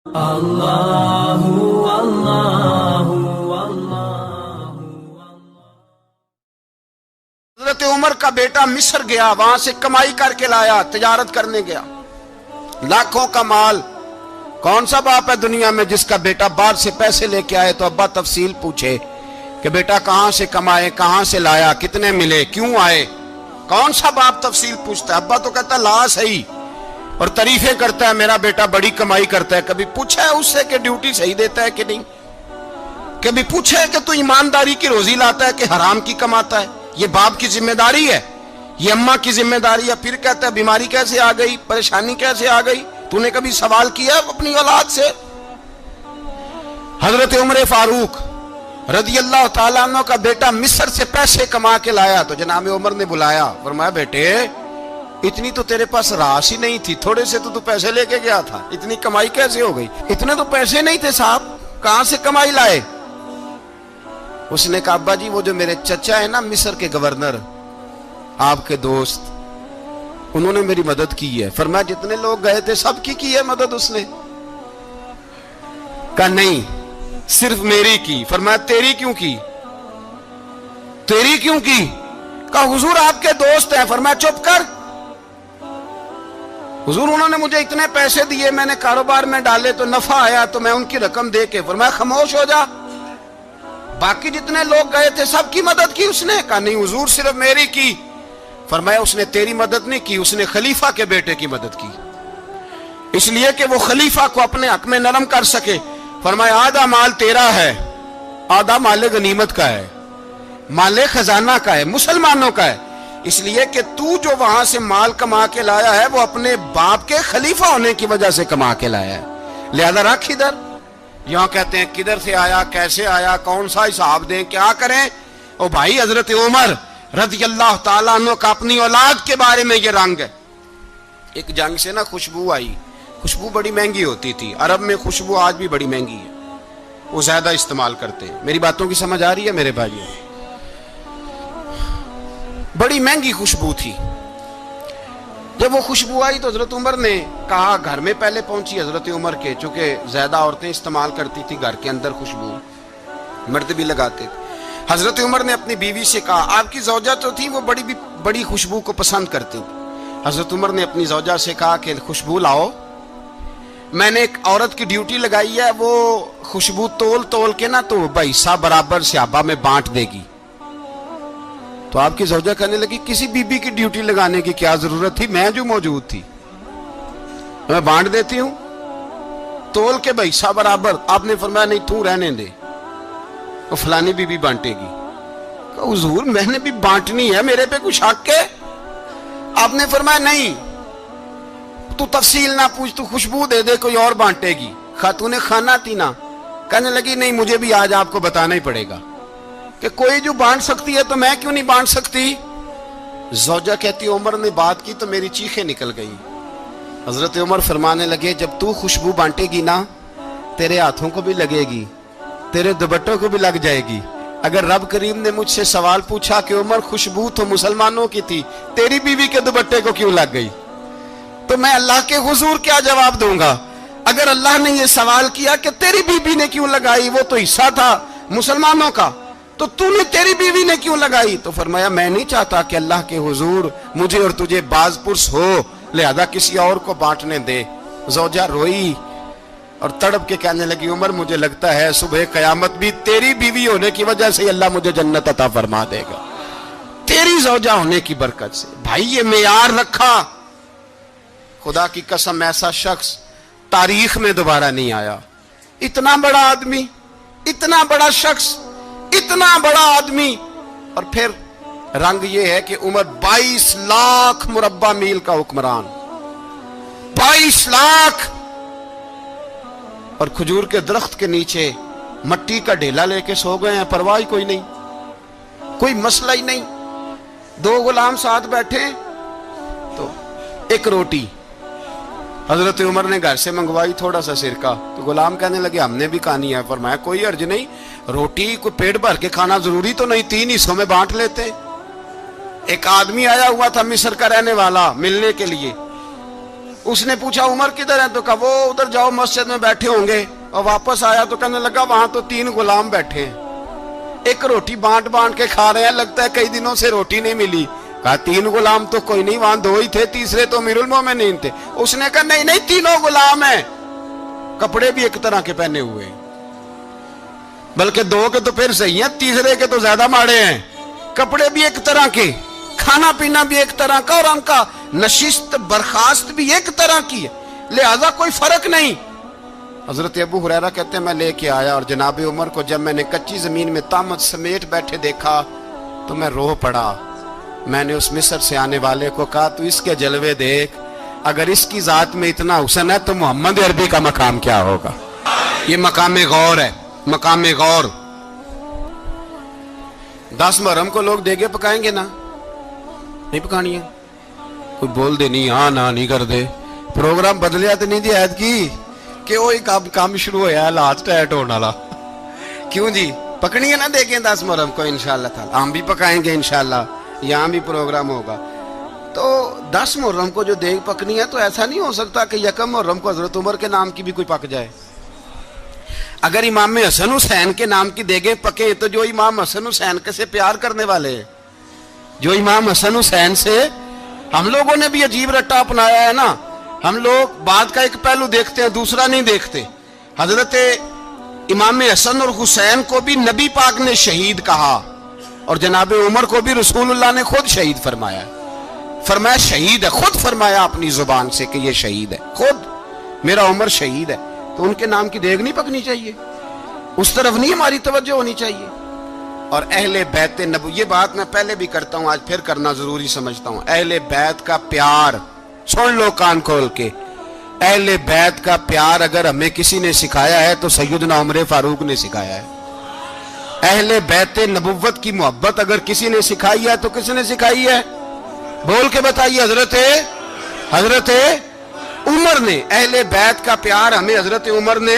اللہ اللہ اللہ۔ حضرت عمر کا بیٹا مصر گیا، وہاں سے کمائی کر کے لایا، تجارت کرنے گیا، لاکھوں کا مال۔ کون سا باپ ہے دنیا میں جس کا بیٹا باہر سے پیسے لے کے آئے تو ابا تفصیل پوچھے کہ بیٹا کہاں سے کمائے، کہاں سے لایا، کتنے ملے، کیوں آئے؟ کون سا باپ تفصیل پوچھتا ہے؟ ابا تو کہتا لا صحیح اور تعریفیں کرتا ہے، میرا بیٹا بڑی کمائی کرتا ہے۔ کبھی پوچھا ہے اس سے کہ ڈیوٹی صحیح دیتا ہے کہ نہیں؟ کبھی پوچھا ہے کہ تو ایمانداری کی روزی لاتا ہے کہ حرام کی کماتا ہے؟ یہ باپ کی ذمہ داری ہے، یہ اماں کی ذمہ داری ہے۔ پھر کہتا ہے بیماری کیسے آ گئی، پریشانی کیسے آ گئی؟ تو نے کبھی سوال کیا اپنی اولاد سے؟ حضرت عمر فاروق رضی اللہ تعالیٰ عنہ کا بیٹا مصر سے پیسے کما کے لایا تو جناب عمر نے بلایا، فرمایا بیٹے اتنی تو تیرے پاس راس ہی نہیں تھی، تھوڑے سے تو پیسے لے کے گیا تھا، اتنی کمائی کیسے ہو گئی؟ اتنے تو پیسے نہیں تھے صاحب، کہاں سے کمائی لائے؟ اس نے کہا ابا جی وہ جو میرے چچا ہے نا مصر کے گورنر، آپ کے دوست، انہوں نے میری مدد کی ہے۔ فرمایا جتنے لوگ گئے تھے سب کی ہے مدد اس نے؟ کہا نہیں صرف میری کی۔ فرمایا تیری کیوں کی؟ تیری کیوں کی؟ کہا حضور آپ کے دوست ہیں۔ فرمایا چپ کر، حضور انہوں نے مجھے اتنے پیسے دیے، میں نے کاروبار میں ڈالے تو نفع آیا تو میں ان کی رقم دے کے۔ فرمایا خاموش ہو جا، باقی جتنے لوگ گئے تھے سب کی مدد کی اس نے؟ کہا نہیں حضور صرف میری کی۔ فرمایا اس نے تیری مدد نہیں کی، اس نے خلیفہ کے بیٹے کی مدد کی، اس لیے کہ وہ خلیفہ کو اپنے حق میں نرم کر سکے۔ فرمایا آدھا مال تیرا ہے، آدھا مال غنیمت کا ہے، مال خزانہ کا ہے، مسلمانوں کا ہے، اس لیے کہ تو جو وہاں سے مال کما کے لایا ہے وہ اپنے باپ کے خلیفہ ہونے کی وجہ سے کما کے لایا ہے، لہذا رکھ ادھر۔ یہاں کہتے ہیں کدھر سے آیا، کیسے آیا، کون سا حساب دیں، کیا کریں؟ او بھائی حضرت عمر رضی اللہ تعالیٰ عنہ کا اپنی اولاد کے بارے میں یہ رنگ ہے۔ ایک جنگ سے نا خوشبو آئی، خوشبو بڑی مہنگی ہوتی تھی، عرب میں خوشبو آج بھی بڑی مہنگی ہے، وہ زیادہ استعمال کرتے ہیں۔ میری باتوں کی سمجھ آ رہی ہے میرے بھائیوں؟ بڑی مہنگی خوشبو تھی۔ جب وہ خوشبو آئی تو حضرت عمر نے کہا، گھر میں پہلے پہنچی حضرت عمر کے، چونکہ زیادہ عورتیں استعمال کرتی تھی گھر کے اندر خوشبو، مرد بھی لگاتے تھے۔ حضرت عمر نے اپنی بیوی سے کہا، آپ کی زوجہ تو تھی وہ بڑی خوشبو کو پسند کرتی تھی۔ حضرت عمر نے اپنی زوجہ سے کہا کہ خوشبو لاؤ، میں نے ایک عورت کی ڈیوٹی لگائی ہے، وہ خوشبو تول کے نا تو حصہ برابر صحابہ میں بانٹ دے گی۔ تو آپ کی زوجہ کہنے لگی کسی بی بی کی ڈیوٹی لگانے کی کیا ضرورت تھی، میں جو موجود تھی میں بانٹ دیتی ہوں تول کے حصہ برابر۔ آپ نے فرمایا نہیں تو رہنے دے، وہ فلانی بی بی بانٹے گی۔ کہا حضور میں نے بھی بانٹنی ہے، میرے پہ کچھ حق ہے؟ آپ نے فرمایا نہیں تو تفصیل نہ پوچھ، تو خوشبو دے دے، کوئی اور بانٹے گی۔ خاتون خانہ تھی نا، کہنے لگی نہیں مجھے بھی آج آپ کو بتانا ہی پڑے گا کہ کوئی جو بانٹ سکتی ہے تو میں کیوں نہیں بانٹ سکتی؟ زوجہ کہتی عمر نے بات کی تو میری چیخیں نکل گئی۔ حضرت عمر فرمانے لگے جب تو خوشبو بانٹے گی نا تیرے ہاتھوں کو بھی لگے گی، تیرے دوپٹوں کو بھی لگ جائے گی۔ اگر رب کریم نے مجھ سے سوال پوچھا کہ عمر خوشبو تو مسلمانوں کی تھی، تیری بیوی کے دوپٹے کو کیوں لگ گئی، تو میں اللہ کے حضور کیا جواب دوں گا؟ اگر اللہ نے یہ سوال کیا کہ تیری بیوی نے کیوں لگائی، وہ تو حصہ تھا مسلمانوں کا، تو نے تیری بیوی نے کیوں لگائی؟ تو فرمایا میں نہیں چاہتا کہ اللہ کے حضور مجھے اور تجھے باز پرس ہو، لہذا کسی اور کو بانٹنے دے۔ زوجہ روئی اور تڑپ کے کہنے لگی عمر مجھے لگتا ہے صبح قیامت بھی تیری بیوی ہونے کی وجہ سے اللہ مجھے جنت عطا فرما دے گا، تیری زوجہ ہونے کی برکت سے۔ بھائی یہ معیار رکھا، خدا کی قسم ایسا شخص تاریخ میں دوبارہ نہیں آیا۔ اتنا بڑا آدمی، اتنا بڑا شخص، اتنا بڑا آدمی، اور پھر رنگ یہ ہے کہ عمر 22 لاکھ مربع میل کا حکمران، 22 لاکھ، اور کھجور کے درخت کے نیچے مٹی کا ڈھیلا لے کے سو گئے ہیں، پرواہ کوئی نہیں، کوئی مسئلہ ہی نہیں۔ دو غلام ساتھ بیٹھے تو ایک روٹی حضرت عمر نے گھر سے منگوائی، تھوڑا سا سرکہ، تو غلام کہنے لگے ہم نے بھی کھانی ہے۔ فرمایا کوئی حرج نہیں، روٹی کو پیٹ بھر کے کھانا ضروری تو نہیں، 3 حصوں میں بانٹ لیتے۔ ایک آدمی آیا ہوا تھا مصر کا رہنے والا ملنے کے لیے، اس نے پوچھا عمر کدھر ہے؟ تو کہا وہ ادھر جاؤ مسجد میں بیٹھے ہوں گے. اور واپس آیا تو کہنے لگا وہاں تو 3 غلام بیٹھے ہیں, ایک روٹی بانٹ بانٹ کے کھا رہے ہیں, لگتا ہے کئی دنوں سے روٹی نہیں ملی. کہا 3 غلام تو کوئی نہیں, وہاں 2 ہی تھے, تیسرے تو امیر المومنین تھے. اس نے کہا نہیں 3 غلام ہیں, کپڑے بھی ایک طرح کے پہنے ہوئے, بلکہ 2 کے تو پھر صحیح ہیں, تیسرے کے تو زیادہ ماڑے ہیں. کپڑے بھی ایک طرح کے, کھانا پینا بھی ایک طرح کا, اور ان کا نشست برخاست بھی ایک طرح کی ہے, لہذا کوئی فرق نہیں. حضرت ابو ہریرہ کہتے ہیں میں لے کے آیا, اور جناب عمر کو جب میں نے کچی زمین میں تامت سمیٹ بیٹھے دیکھا تو میں رو پڑا. میں نے اس مصر سے آنے والے کو کہا تو اس کے جلوے دیکھ, اگر اس کی ذات میں اتنا حسن ہے تو محمد عربی کا مقام کیا ہوگا. یہ مقام غور ہے, مقام غور. 10 محرم کو لوگ دیگے پکائیں گے نا, نہیں پکانی ہے, کوئی بول دے نہیں, ہاں نہ نہیں کر دے. پروگرام بدلیا تو نہیں دی عید کی کہ وہی کام شروع ہوا ہے لاسٹ ایٹ ہونے والا. کیوں جی, پکنی ہے نا دیکھیں 10 محرم کو انشاءاللہ تعالی, ہم بھی پکائیں گے انشاءاللہ, یہاں بھی پروگرام ہوگا. تو 10 محرم کو جو دیگ پکنی ہے تو ایسا نہیں ہو سکتا کہ 1 محرم کو حضرت عمر کے نام کی بھی کوئی پک جائے. اگر امام حسن حسین کے نام کی دیگیں پکیں تو جو امام حسن حسین کے سے پیار کرنے والے ہیں, جو امام حسن حسین سے, ہم لوگوں نے بھی عجیب رٹا اپنایا ہے نا, ہم لوگ بات کا ایک پہلو دیکھتے ہیں دوسرا نہیں دیکھتے. حضرت امام حسن اور حسین کو بھی نبی پاک نے شہید کہا, اور جناب عمر کو بھی رسول اللہ نے خود شہید فرمایا. فرمایا شہید ہے, خود فرمایا اپنی زبان سے کہ یہ شہید ہے, خود میرا عمر شہید ہے. تو ان کے نام کی دیگ نہیں پکنی چاہیے, اس طرف نہیں ہماری توجہ ہونی چاہیے. اور اہل بیت نبو, یہ بات میں پہلے بھی کرتا ہوں, آج پھر کرنا ضروری سمجھتا ہوں. اہل بیت کا پیار سن لو کان کھول کے, اہل بیت کا پیار اگر ہمیں کسی نے سکھایا ہے تو سیدنا عمر فاروق نے سکھایا ہے. اہل بیت نبوت کی محبت اگر کسی نے سکھائی ہے تو کس نے سکھائی ہے؟ بول کے بتائیے. حضرت عمر نے. اہل بیت کا پیار ہمیں حضرت عمر نے